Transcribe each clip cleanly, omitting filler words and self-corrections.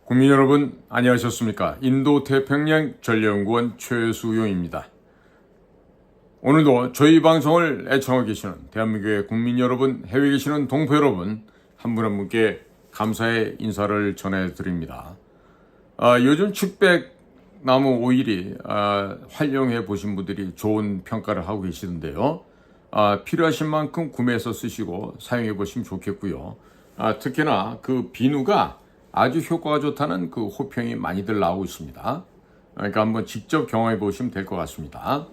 국민 여러분 안녕하셨습니까? 인도태평양 전략연구원 최수용입니다. 오늘도 저희 방송을 애청하고 계시는 대한민국의 국민 여러분, 해외에 계시는 동포 여러분 한 분 한 분께 감사의 인사를 전해드립니다. 요즘 측백나무 오일이 활용해 보신 분들이 좋은 평가를 하고 계시는데요. 필요하신 만큼 구매해서 쓰시고 사용해 보시면 좋겠고요. 특히나 그 비누가 아주 효과가 좋다는 그 호평이 많이들 나오고 있습니다. 그러니까 한번 직접 경험해 보시면 될 것 같습니다.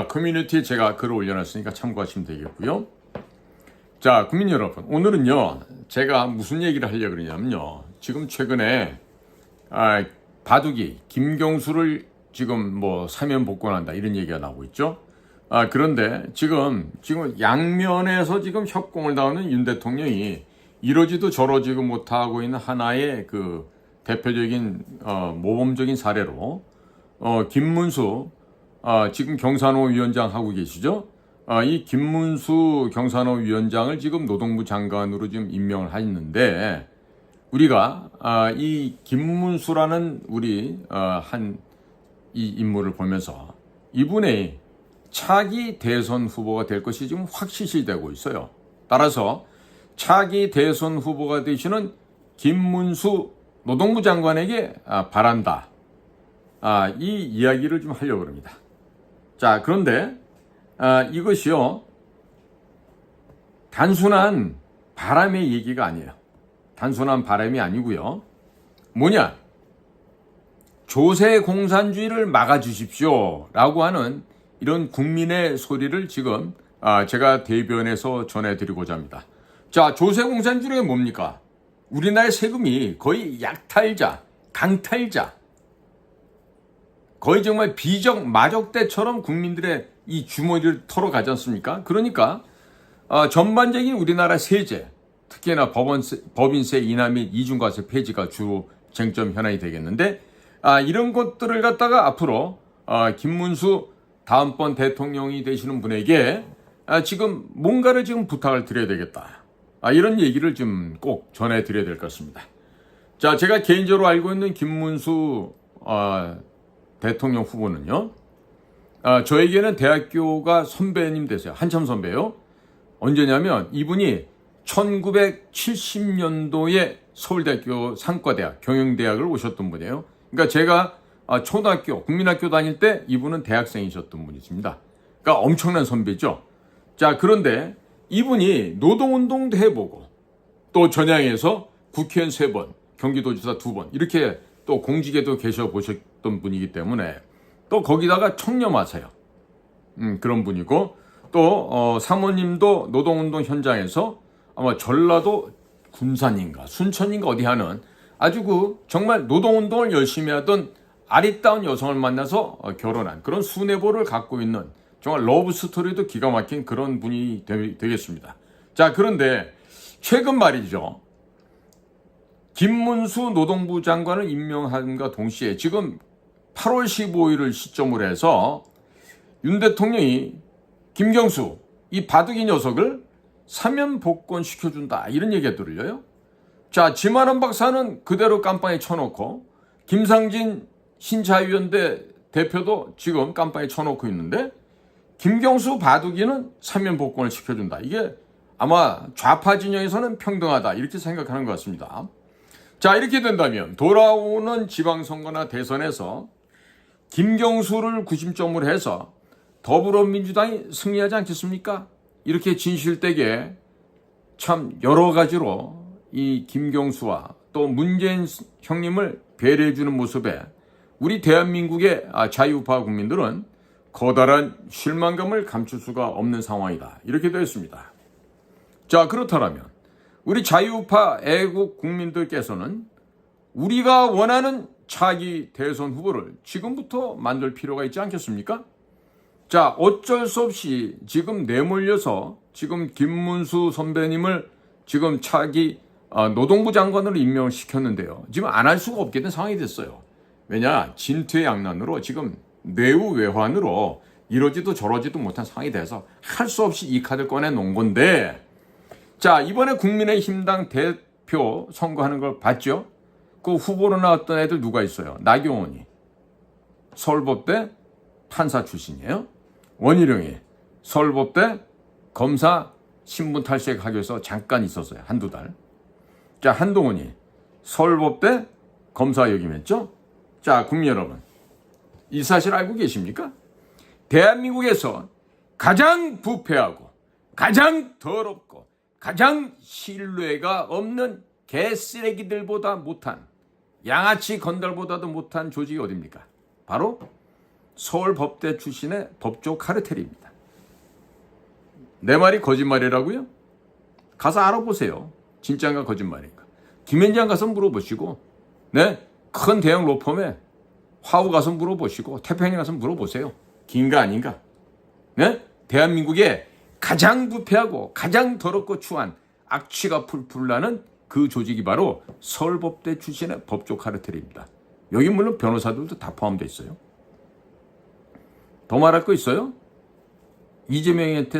커뮤니티에 제가 글을 올려놨으니까 참고하시면 되겠고요. 자, 국민 여러분, 오늘은요 제가 무슨 얘기를 하려고 그러냐면요, 지금 최근에 바둑이 김경수를 지금 사면 복권한다 이런 얘기가 나오고 있죠. 그런데 지금 양면에서 지금 협공을 당하는 윤 대통령이 이러지도 저러지도 못하고 있는 하나의 그 대표적인 모범적인 사례로 김문수 지금 경산호 위원장 하고 계시죠? 이 김문수 경산호 위원장을 지금 노동부 장관으로 지금 임명을 했는데, 우리가 이 김문수라는 우리 이 인물을 보면서 이분의 차기 대선 후보가 될 것이 지금 확실시되고 있어요. 따라서 차기 대선 후보가 되시는 김문수 노동부 장관에게 바란다. 이 이야기를 좀 하려고 합니다. 자, 그런데 이것이요 단순한 바람의 얘기가 아니에요. 단순한 바람이 아니고요. 뭐냐? 조세 공산주의를 막아주십시오 라고 하는 이런 국민의 소리를 지금 제가 대변해서 전해드리고자 합니다. 자, 조세 공산주의가 뭡니까? 우리나라의 세금이 거의 약탈자, 강탈자, 거의 정말 마적대처럼 국민들의 이 주머니를 털어가지 않습니까? 그러니까 전반적인 우리나라 세제, 특히나 법인세 인하 및 이중과세 폐지가 주 쟁점 현안이 되겠는데, 이런 것들을 갖다가 앞으로 김문수 다음번 대통령이 되시는 분에게 지금 뭔가를 지금 부탁을 드려야 되겠다. 이런 얘기를 좀 꼭 전해드려야 될 것 같습니다. 자, 제가 개인적으로 알고 있는 김문수 대통령 후보는요, 저에게는 대학교가 선배님 되세요. 한참 선배요. 언제냐면 이분이 1970년도에 서울대학교 상과대학, 경영대학을 오셨던 분이에요. 그러니까 제가 초등학교, 국민학교 다닐 때 이분은 대학생이셨던 분이십니다. 그러니까 엄청난 선배죠. 자, 그런데 이분이 노동운동도 해보고 또 전향해서 국회의원 3번, 경기도지사 2번 이렇게 또 공직에도 계셔 보셨던 분이기 때문에, 또 거기다가 청렴하세요. 그런 분이고, 또 사모님도 노동운동 현장에서 아마 전라도 군산인가 순천인가 어디 하는 아주 정말 노동운동을 열심히 하던 아리따운 여성을 만나서 결혼한 그런 수뇌보를 갖고 있는 정말 러브 스토리도 기가 막힌 그런 분이 되겠습니다. 자, 그런데 최근 말이죠, 김문수 노동부 장관을 임명함과 동시에 지금 8월 15일을 시점으로 해서 윤 대통령이 김경수 이 바둑이 녀석을 사면 복권 시켜준다 이런 얘기가 들려요. 자, 지만원 박사는 그대로 깜빵에 쳐놓고 김상진 신자유연대 대표도 지금 깜빵에 쳐놓고 있는데, 김경수 바둑이는 사면 복권을 시켜준다. 이게 아마 좌파 진영에서는 평등하다 이렇게 생각하는 것 같습니다. 자, 이렇게 된다면 돌아오는 지방선거나 대선에서 김경수를 구심점으로 해서 더불어민주당이 승리하지 않겠습니까? 이렇게 진실되게 참 여러 가지로 이 김경수와 또 문재인 형님을 배려해주는 모습에 우리 대한민국의 자유우파 국민들은 커다란 실망감을 감출 수가 없는 상황이다 이렇게 되어 있습니다. 자, 그렇다면 우리 자유우파 애국 국민들께서는 우리가 원하는 차기 대선 후보를 지금부터 만들 필요가 있지 않겠습니까? 자, 어쩔 수 없이 지금 내몰려서 지금 김문수 선배님을 지금 차기 노동부 장관으로 임명을 시켰는데요, 지금 안 할 수가 없게 된 상황이 됐어요. 왜냐, 진퇴양난으로 지금 뇌우외환으로 이러지도 저러지도 못한 상황이 돼서 할 수 없이 이 카드를 꺼내놓은 건데, 자, 이번에 국민의힘당 대표 선거하는 걸 봤죠? 그 후보로 나왔던 애들 누가 있어요? 나경원이 서울법대 판사 출신이에요. 원희룡이 서울법대 검사 신분 탈색하기 위해서 잠깐 있었어요. 한두 달. 자, 한동훈이 서울법대 검사 역임했죠. 자, 국민 여러분, 이 사실 알고 계십니까? 대한민국에서 가장 부패하고 가장 더럽고 가장 신뢰가 없는 개쓰레기들보다 못한, 양아치 건달보다도 못한 조직이 어딥니까? 바로 서울법대 출신의 법조 카르텔입니다. 내 말이 거짓말이라고요? 가서 알아보세요. 진짜인가 거짓말인가. 김현장 가서 물어보시고, 네, 큰 대형 로펌에 화우 가서 물어보시고, 태평양 가서 물어보세요. 긴가 아닌가? 네? 대한민국에 가장 부패하고 가장 더럽고 추한 악취가 풀풀 나는 그 조직이 바로 서울법대 출신의 법조 카르텔입니다. 여기 물론 변호사들도 다 포함되어 있어요. 더 말할 거 있어요? 이재명한테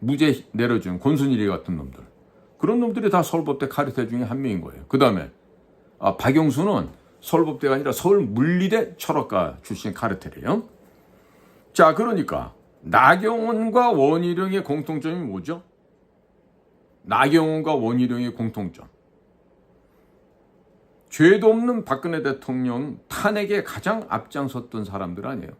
무죄 내려준 권순일이 같은 놈들. 그런 놈들이 다 서울법대 카르텔 중에 한 명인 거예요. 그 다음에 박영수는 서울법대가 아니라 서울물리대 철학과 출신 카르텔이에요. 자, 그러니까 나경원과 원희룡의 공통점이 뭐죠? 나경원과 원희룡의 공통점. 죄도 없는 박근혜 대통령 탄핵에 가장 앞장섰던 사람들 아니에요.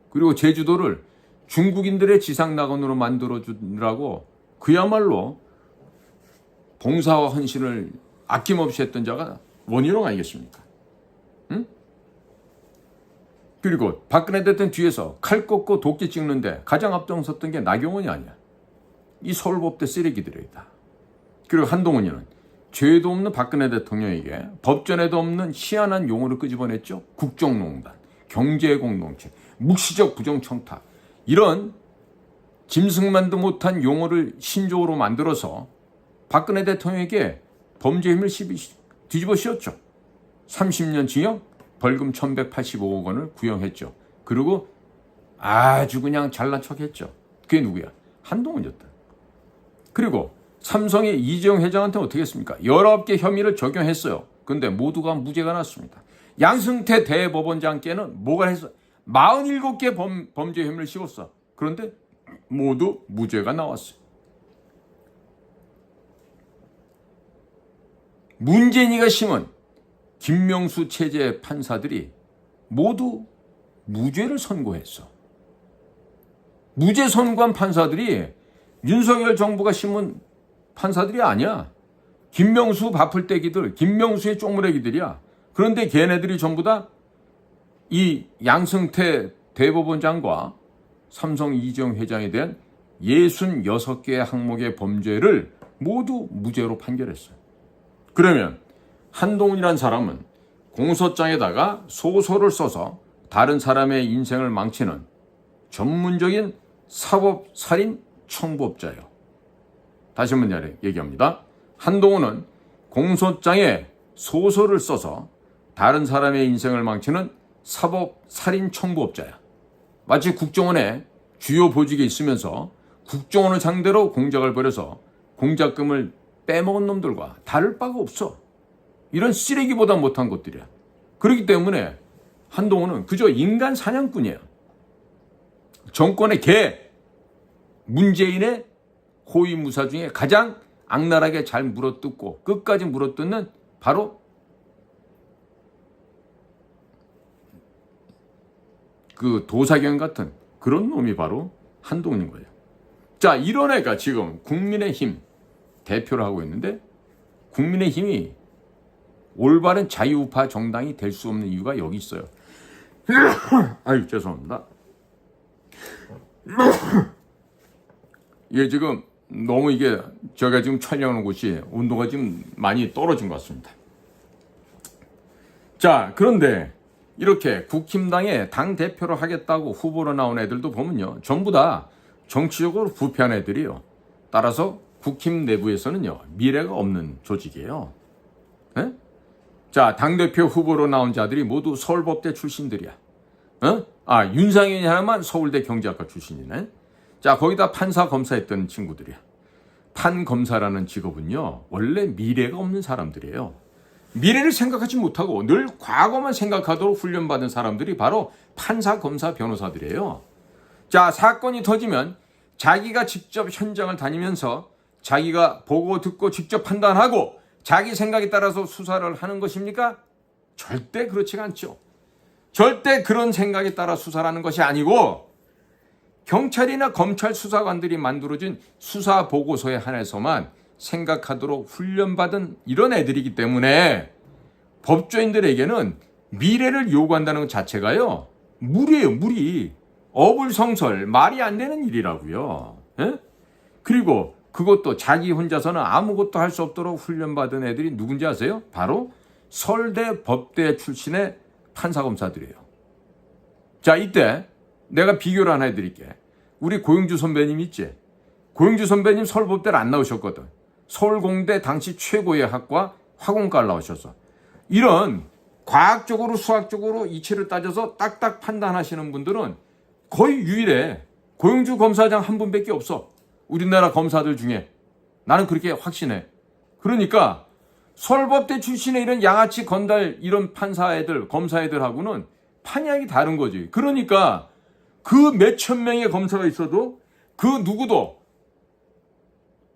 그리고 제주도를 중국인들의 지상낙원으로 만들어주느라고 그야말로 봉사와 헌신을 아낌없이 했던 자가 원희룡 아니겠습니까? 응? 그리고 박근혜 대통령 뒤에서 칼 꽂고 도끼 찍는데 가장 앞장섰던 게 나경원이 아니야. 이 서울법대 쓰레기들이다. 그리고 한동훈이는 죄도 없는 박근혜 대통령에게 법전에도 없는 희한한 용어를 끄집어냈죠. 국정농단, 경제공동체, 묵시적 부정청탁, 이런 짐승만도 못한 용어를 신조어로 만들어서 박근혜 대통령에게 범죄 혐의를 뒤집어 씌웠죠. 30년 징역, 벌금 1185억 원을 구형했죠. 그리고 아주 그냥 잘난 척했죠. 그게 누구야? 한동훈이었다. 그리고 삼성의 이재용 회장한테 어떻게 했습니까? 19개 혐의를 적용했어요. 근데 모두가 무죄가 났습니다. 양승태 대법원장께는 뭐가 했어? 47개 범죄 혐의를 씌웠어. 그런데 모두 무죄가 나왔어요. 문재인이가 심은 김명수 체제 판사들이 모두 무죄를 선고했어. 무죄 선고한 판사들이 윤석열 정부가 심은 판사들이 아니야. 김명수 바풀떼기들, 김명수의 쪽무래기들이야. 그런데 걔네들이 전부 다 이 양승태 대법원장과 삼성 이재용 회장에 대한 66개의 항목의 범죄를 모두 무죄로 판결했어요. 그러면 한동훈이란 사람은 공소장에다가 소설을 써서 다른 사람의 인생을 망치는 전문적인 사법살인 청부업자예요. 다시 한번 얘기합니다. 한동훈은 공소장에 소설을 써서 다른 사람의 인생을 망치는 사법살인 청부업자야. 마치 국정원에 주요 보직에 있으면서 국정원을 상대로 공작을 벌여서 공작금을 빼먹은 놈들과 다를 바가 없어. 이런 쓰레기보다 못한 것들이야. 그렇기 때문에 한동훈은 그저 인간 사냥꾼이에요. 정권의 개, 문재인의 호위무사 중에 가장 악랄하게 잘 물어뜯고 끝까지 물어뜯는 바로 그 도사경 같은 그런 놈이 바로 한동훈인 거예요. 자, 이런 애가 지금 국민의힘 대표를 하고 있는데 국민의힘이 올바른 자유우파 정당이 될 수 없는 이유가 여기 있어요. 아유, 죄송합니다. 이게 지금 너무 제가 지금 촬영하는 곳이 온도가 지금 많이 떨어진 것 같습니다. 자, 그런데 이렇게 국힘당의 당대표를 하겠다고 후보로 나온 애들도 보면요, 전부 다 정치적으로 부패한 애들이에요. 따라서 국힘 내부에서는요, 미래가 없는 조직이에요. 네? 자, 당대표 후보로 나온 자들이 모두 서울법대 출신들이야. 윤상현이 하나만 서울대 경제학과 출신이네. 자, 거기다 판사 검사했던 친구들이야. 판검사라는 직업은요, 원래 미래가 없는 사람들이에요. 미래를 생각하지 못하고 늘 과거만 생각하도록 훈련받은 사람들이 바로 판사, 검사, 변호사들이에요. 자, 사건이 터지면 자기가 직접 현장을 다니면서 자기가 보고 듣고 직접 판단하고 자기 생각에 따라서 수사를 하는 것입니까? 절대 그렇지가 않죠. 절대 그런 생각에 따라 수사를 하는 것이 아니고 경찰이나 검찰 수사관들이 만들어진 수사 보고서에 한해서만 생각하도록 훈련받은 이런 애들이기 때문에 법조인들에게는 미래를 요구한다는 것 자체가요, 무리예요, 무리. 어불성설, 말이 안 되는 일이라고요. 에? 그리고 그것도 자기 혼자서는 아무것도 할 수 없도록 훈련받은 애들이 누군지 아세요? 바로 서울대 법대 출신의 판사검사들이에요. 자, 이때 내가 비교를 하나 해드릴게. 우리 고영주 선배님 있지? 고영주 선배님 서울법대를 안 나오셨거든. 서울공대 당시 최고의 학과 화공과를 나오셨어. 이런 과학적으로 수학적으로 이치를 따져서 딱딱 판단하시는 분들은 거의 유일해. 고영주 검사장 한 분밖에 없어. 우리나라 검사들 중에. 나는 그렇게 확신해. 그러니까 서울법대 출신의 이런 양아치 건달 이런 판사 애들, 검사 애들하고는 판이하기 다른 거지. 그러니까 그 몇천 명의 검사가 있어도 그 누구도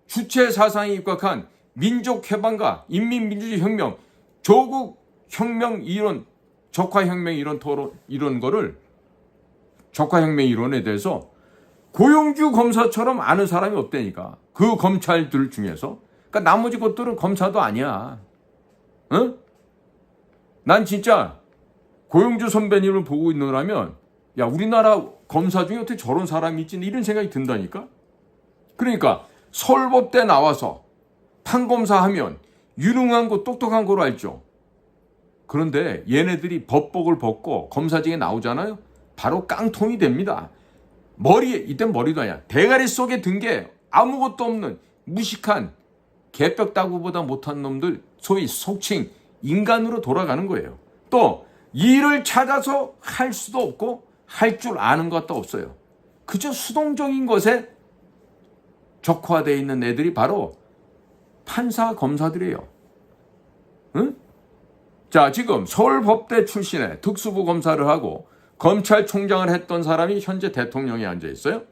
주체 사상에 입각한 민족해방과 인민민주주의 혁명, 조국 혁명 이론, 적화혁명 이론 토론, 이런 거를 적화혁명 이론에 대해서 고영주 검사처럼 아는 사람이 없다니까. 그 검찰들 중에서. 그러니까 나머지 것들은 검사도 아니야. 응? 난 진짜 고영주 선배님을 보고 있느라면 야, 우리나라 검사 중에 어떻게 저런 사람이 있지? 이런 생각이 든다니까. 그러니까 서울법대 나와서 판검사하면 유능한 거 똑똑한 거로 알죠. 그런데 얘네들이 법복을 벗고 검사직에 나오잖아요. 바로 깡통이 됩니다. 머리에, 이땐 머리도 아니야. 대가리 속에 든 게 아무것도 없는 무식한 개벽다구보다 못한 놈들, 소위 속칭 인간으로 돌아가는 거예요. 또 일을 찾아서 할 수도 없고 할 줄 아는 것도 없어요. 그저 수동적인 것에 적화되어 있는 애들이 바로 판사, 검사들이에요. 응? 자, 지금 서울법대 출신의 특수부 검사를 하고 검찰총장을 했던 사람이 현재 대통령에 앉아 있어요.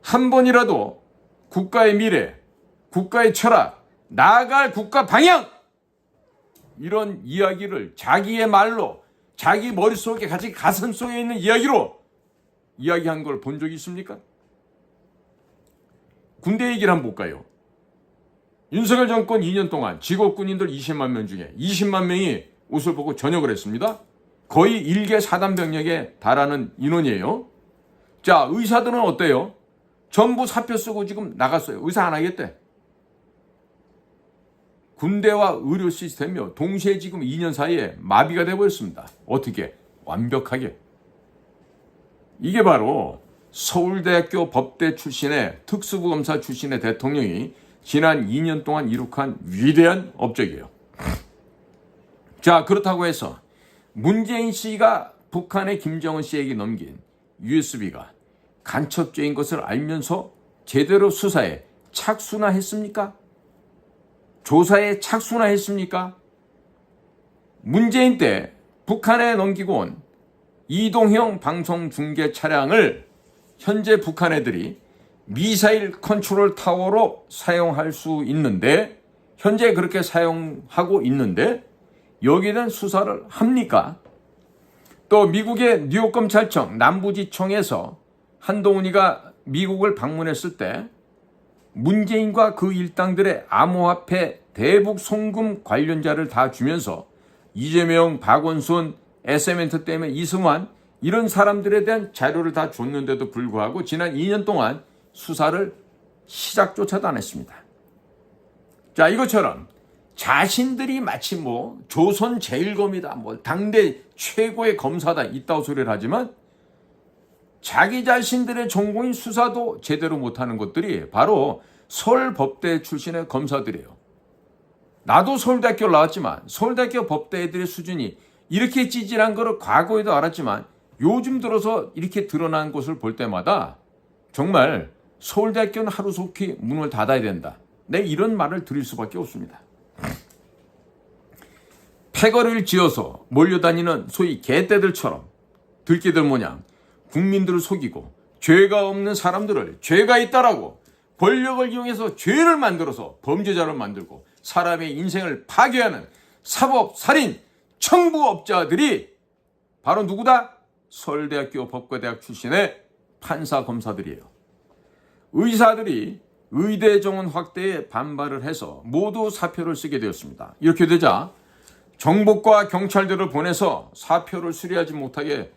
한 번이라도 국가의 미래, 국가의 철학, 나아갈 국가 방향! 이런 이야기를 자기의 말로, 자기 머릿속에 같이 가슴 속에 있는 이야기로 이야기한 걸 본 적이 있습니까? 군대 얘기를 한번 볼까요? 윤석열 정권 2년 동안 직업군인들 20만 명 중에 20만 명이 옷을 벗고 전역을 했습니다. 거의 1개 사단병력에 달하는 인원이에요. 자, 의사들은 어때요? 전부 사표 쓰고 지금 나갔어요. 의사 안 하겠대. 군대와 의료 시스템이요, 동시에 지금 2년 사이에 마비가 되어버렸습니다. 어떻게? 완벽하게. 이게 바로 서울대학교 법대 출신의 특수부 검사 출신의 대통령이 지난 2년 동안 이룩한 위대한 업적이에요. 자, 그렇다고 해서 문재인 씨가 북한의 김정은 씨에게 넘긴 USB가 간첩죄인 것을 알면서 제대로 수사에 착수나 했습니까? 조사에 착수나 했습니까? 문재인 때 북한에 넘기고 온 이동형 방송 중계 차량을 현재 북한 애들이 미사일 컨트롤 타워로 사용할 수 있는데, 현재 그렇게 사용하고 있는데 여기에 대한 수사를 합니까? 또 미국의 뉴욕검찰청 남부지청에서 한동훈이가 미국을 방문했을 때 문재인과 그 일당들의 암호화폐 대북 송금 관련자를 다 주면서 이재명, 박원순, SM엔터테인먼트, 이승환 이런 사람들에 대한 자료를 다 줬는데도 불구하고 지난 2년 동안 수사를 시작조차도 안 했습니다. 자, 이것처럼 자신들이 마치 뭐 조선 제일검이다, 뭐 당대 최고의 검사다 이따오 소리를 하지만 자기 자신들의 전공인 수사도 제대로 못하는 것들이 바로 서울법대 출신의 검사들이에요. 나도 서울대학교를 나왔지만 서울대학교 법대들의 수준이 이렇게 찌질한 거를 과거에도 알았지만 요즘 들어서 이렇게 드러난 것을 볼 때마다 정말 서울대학교는 하루속히 문을 닫아야 된다. 내 이런 말을 드릴 수밖에 없습니다. 패거리를 지어서 몰려다니는 소위 개떼들처럼 들깨들 모양 국민들을 속이고 죄가 없는 사람들을 죄가 있다라고 권력을 이용해서 죄를 만들어서 범죄자를 만들고 사람의 인생을 파괴하는 사법살인 청부업자들이 바로 누구다? 서울대학교 법과대학 출신의 판사 검사들이에요. 의사들이 의대 정원 확대에 반발을 해서 모두 사표를 쓰게 되었습니다. 이렇게 되자 정복과 경찰들을 보내서 사표를 수리하지 못하게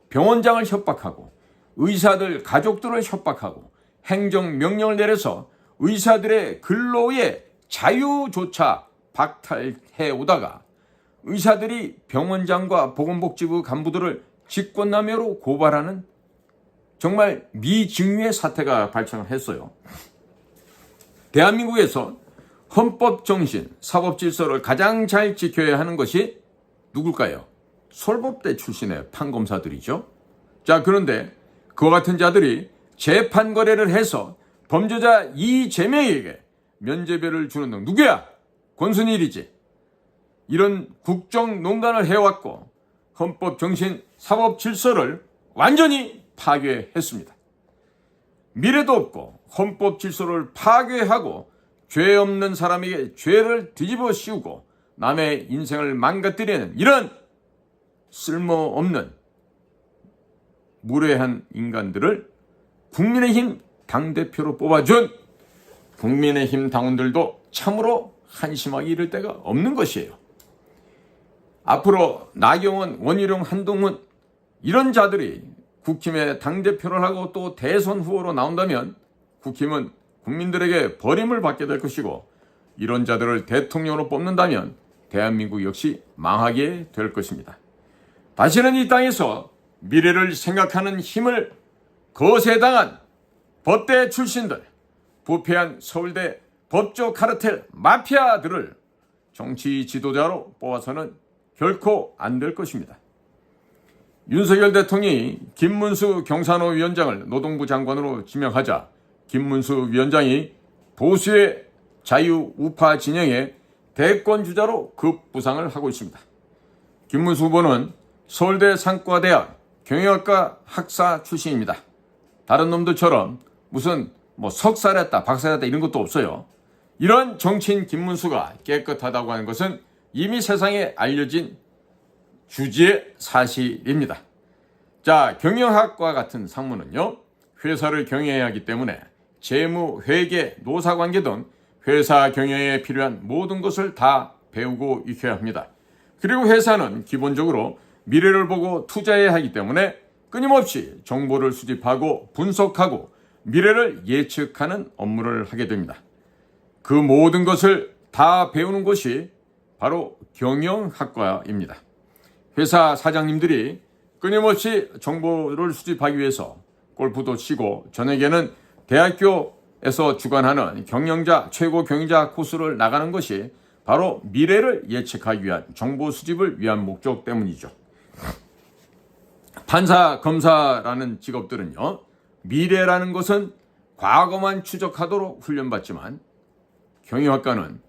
병원장을 협박하고 의사들 가족들을 협박하고 행정명령을 내려서 의사들의 근로의 자유조차 박탈해 오다가 의사들이 병원장과 보건복지부 간부들을 직권남용으로 고발하는 정말 미증유의 사태가 발생을 했어요. 대한민국에서 헌법 정신, 사법 질서를 가장 잘 지켜야 하는 것이 누굴까요? 솔법대 출신의 판검사들이죠. 자, 그런데 그와 같은 자들이 재판 거래를 해서 범죄자 이재명에게 면죄배를 주는 등 누구야? 권순일이지. 이런 국정농단을 해왔고 헌법 정신, 사법 질서를 완전히 파괴했습니다. 미래도 없고 헌법 질서를 파괴하고 죄 없는 사람에게 죄를 뒤집어 씌우고 남의 인생을 망가뜨리는 이런 쓸모없는 무례한 인간들을 국민의힘 당대표로 뽑아준 국민의힘 당원들도 참으로 한심하게 이를 데가 없는 것이에요. 앞으로 나경원, 원희룡, 한동훈 이런 자들이 국힘의 당대표를 하고 또 대선 후보로 나온다면 국힘은 국민들에게 버림을 받게 될 것이고 이런 자들을 대통령으로 뽑는다면 대한민국 역시 망하게 될 것입니다. 다시는 이 땅에서 미래를 생각하는 힘을 거세당한 법대 출신들, 부패한 서울대 법조 카르텔 마피아들을 정치 지도자로 뽑아서는 결코 안 될 것입니다. 윤석열 대통령이 김문수 경산호 위원장을 노동부 장관으로 지명하자 김문수 위원장이 보수의 자유 우파 진영의 대권주자로 급부상을 하고 있습니다. 김문수 후보는 서울대 상과대학 경영학과 학사 출신입니다. 다른 놈들처럼 무슨 석사랬다 박사랬다 이런 것도 없어요. 이런 정치인 김문수가 깨끗하다고 하는 것은 이미 세상에 알려진 주지의 사실입니다. 자, 경영학과 같은 학문은요, 회사를 경영해야 하기 때문에 재무, 회계, 노사관계 등 회사 경영에 필요한 모든 것을 다 배우고 익혀야 합니다. 그리고 회사는 기본적으로 미래를 보고 투자해야 하기 때문에 끊임없이 정보를 수집하고 분석하고 미래를 예측하는 업무를 하게 됩니다. 그 모든 것을 다 배우는 것이 바로 경영학과입니다. 회사 사장님들이 끊임없이 정보를 수집하기 위해서 골프도 치고 저녁에는 대학교에서 주관하는 경영자, 최고 경영자 코스를 나가는 것이 바로 미래를 예측하기 위한 정보 수집을 위한 목적 때문이죠. 판사, 검사라는 직업들은요, 미래라는 것은 과거만 추적하도록 훈련받지만 경영학과는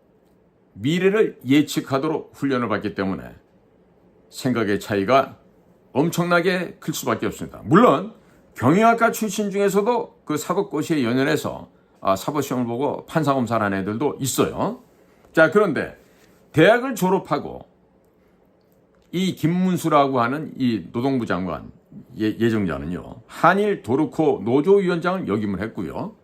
미래를 예측하도록 훈련을 받기 때문에 생각의 차이가 엄청나게 클 수밖에 없습니다. 물론 경영학과 출신 중에서도 그 사법고시에 연연해서 사법시험을 보고 판사검사를 하는 애들도 있어요. 자, 그런데 대학을 졸업하고 이 김문수라고 하는 이 노동부 장관 예정자는요, 한일 도르코 노조위원장을 역임을 했고요,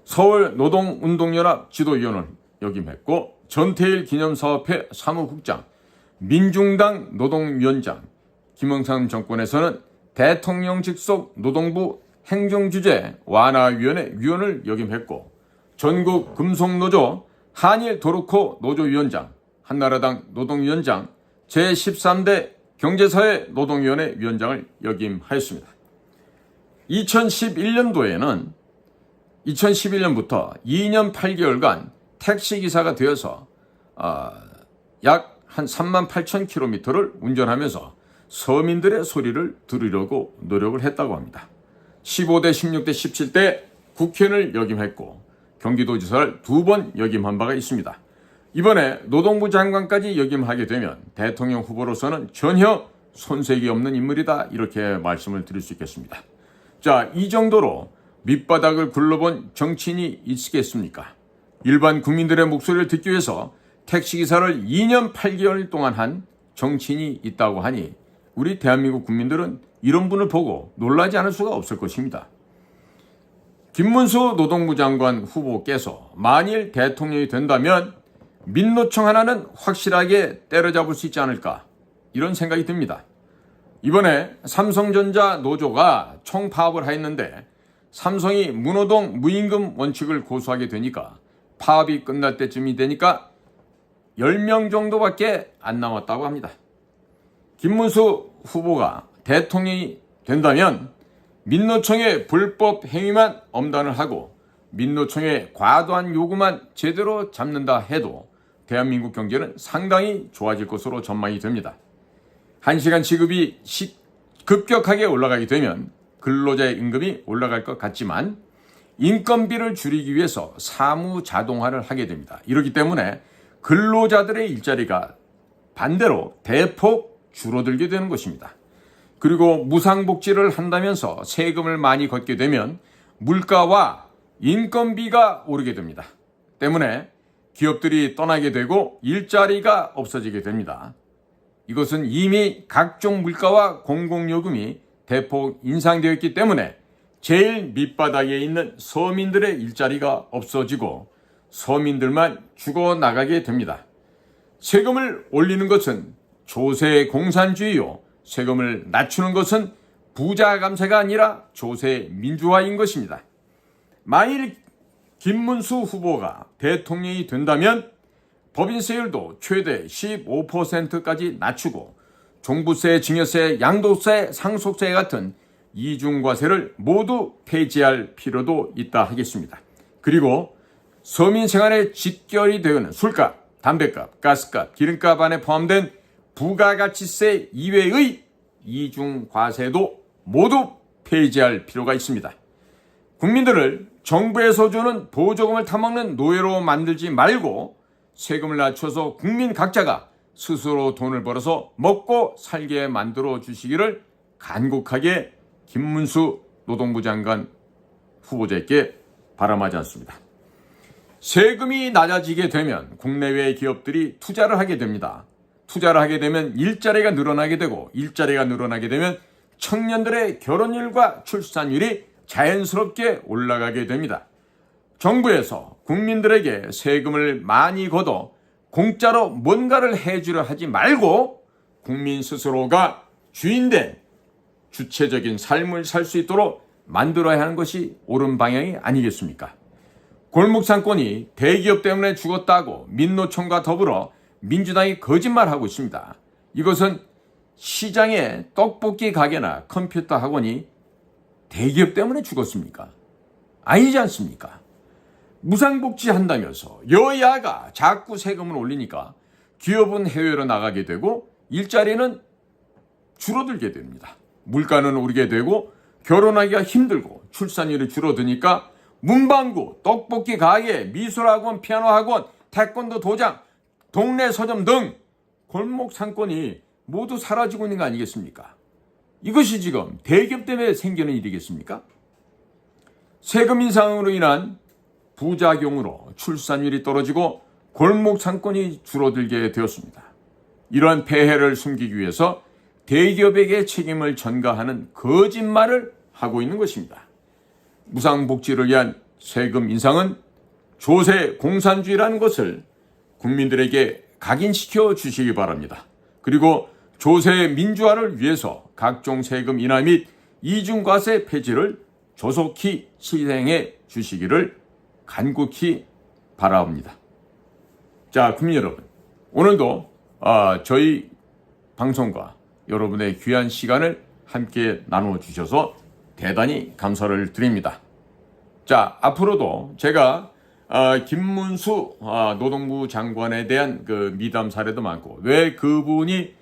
서울 노동운동연합 지도위원을 역임했고, 전태일 기념사업회 사무국장, 민중당 노동위원장, 김영삼 정권에서는 대통령 직속 노동부 행정규제 완화위원회 위원을 역임했고, 전국 금속노조 한일 도르코 노조위원장, 한나라당 노동위원장, 제13대 경제사회 노동위원회 위원장을 역임하였습니다. 2011년부터 2년 8개월간 택시기사가 되어서 약 한 38,000km를 운전하면서 서민들의 소리를 들으려고 노력을 했다고 합니다. 15대, 16대, 17대 국회의원을 역임했고 경기도지사를 2번 역임한 바가 있습니다. 이번에 노동부 장관까지 역임하게 되면 대통령 후보로서는 전혀 손색이 없는 인물이다, 이렇게 말씀을 드릴 수 있겠습니다. 자, 이 정도로 밑바닥을 굴러본 정치인이 있겠습니까? 일반 국민들의 목소리를 듣기 위해서 택시기사를 2년 8개월 동안 한 정치인이 있다고 하니 우리 대한민국 국민들은 이런 분을 보고 놀라지 않을 수가 없을 것입니다. 김문수 노동부 장관 후보께서 만일 대통령이 된다면 민노총 하나는 확실하게 때려잡을 수 있지 않을까, 이런 생각이 듭니다. 이번에 삼성전자 노조가 총파업을 했는데 삼성이 무노동 무임금 원칙을 고수하게 되니까 파업이 끝날 때쯤이 되니까 10명 정도밖에 안 남았다고 합니다. 김문수 후보가 대통령이 된다면 민노총의 불법 행위만 엄단을 하고 민노총의 과도한 요구만 제대로 잡는다 해도 대한민국 경제는 상당히 좋아질 것으로 전망이 됩니다. 1시간 지급이 급격하게 올라가게 되면 근로자의 임금이 올라갈 것 같지만 인건비를 줄이기 위해서 사무 자동화를 하게 됩니다. 이렇기 때문에 근로자들의 일자리가 반대로 대폭 줄어들게 되는 것입니다. 그리고 무상복지를 한다면서 세금을 많이 걷게 되면 물가와 인건비가 오르게 됩니다. 때문에 기업들이 떠나게 되고 일자리가 없어지게 됩니다. 이것은 이미 각종 물가와 공공요금이 대폭 인상되어 있기 때문에 제일 밑바닥에 있는 서민들의 일자리가 없어지고 서민들만 죽어나가게 됩니다. 세금을 올리는 것은 조세 공산주의요, 세금을 낮추는 것은 부자 감세가 아니라 조세 민주화인 것입니다. 만일 김문수 후보가 대통령이 된다면 법인세율도 최대 15%까지 낮추고 종부세, 증여세, 양도세, 상속세 같은 이중과세를 모두 폐지할 필요도 있다 하겠습니다. 그리고 서민 생활에 직결이 되는 술값, 담배값, 가스값, 기름값 안에 포함된 부가가치세 이외의 이중과세도 모두 폐지할 필요가 있습니다. 국민들을 정부에서 주는 보조금을 타먹는 노예로 만들지 말고 세금을 낮춰서 국민 각자가 스스로 돈을 벌어서 먹고 살게 만들어 주시기를 간곡하게 김문수 노동부 장관 후보자께 바람하지 않습니다. 세금이 낮아지게 되면 국내외 기업들이 투자를 하게 됩니다. 투자를 하게 되면 일자리가 늘어나게 되고 일자리가 늘어나게 되면 청년들의 결혼율과 출산율이 자연스럽게 올라가게 됩니다. 정부에서 국민들에게 세금을 많이 걷어 공짜로 뭔가를 해주려 하지 말고 국민 스스로가 주인된 주체적인 삶을 살 수 있도록 만들어야 하는 것이 옳은 방향이 아니겠습니까? 골목상권이 대기업 때문에 죽었다고 민노총과 더불어 민주당이 거짓말하고 있습니다. 이것은 시장에 떡볶이 가게나 컴퓨터 학원이 대기업 때문에 죽었습니까? 아니지 않습니까? 무상복지 한다면서 여야가 자꾸 세금을 올리니까 기업은 해외로 나가게 되고 일자리는 줄어들게 됩니다. 물가는 오르게 되고 결혼하기가 힘들고 출산율이 줄어드니까 문방구, 떡볶이 가게, 미술학원, 피아노학원, 태권도 도장, 동네 서점 등 골목 상권이 모두 사라지고 있는 거 아니겠습니까? 이것이 지금 대기업 때문에 생기는 일이겠습니까? 세금 인상으로 인한 부작용으로 출산율이 떨어지고 골목 상권이 줄어들게 되었습니다. 이러한 폐해를 숨기기 위해서 대기업에게 책임을 전가하는 거짓말을 하고 있는 것입니다. 무상복지를 위한 세금 인상은 조세 공산주의라는 것을 국민들에게 각인시켜 주시기 바랍니다. 그리고 조세 민주화를 위해서 각종 세금 인하 및 이중과세 폐지를 조속히 실행해 주시기를 간곡히 바라옵니다. 자, 국민 여러분, 오늘도 저희 방송과 여러분의 귀한 시간을 함께 나누어 주셔서 대단히 감사를 드립니다. 자, 앞으로도 제가 김문수 노동부 장관에 대한 그 미담 사례도 많고 왜 그분이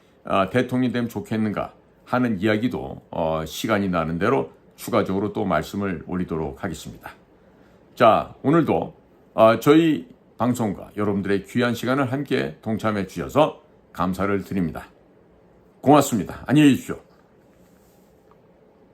대통령이 되면 좋겠는가 하는 이야기도 시간이 나는 대로 추가적으로 또 말씀을 올리도록 하겠습니다. 자, 오늘도 저희 방송과 여러분들의 귀한 시간을 함께 동참해 주셔서 감사를 드립니다. 고맙습니다. 안녕히 계십시오.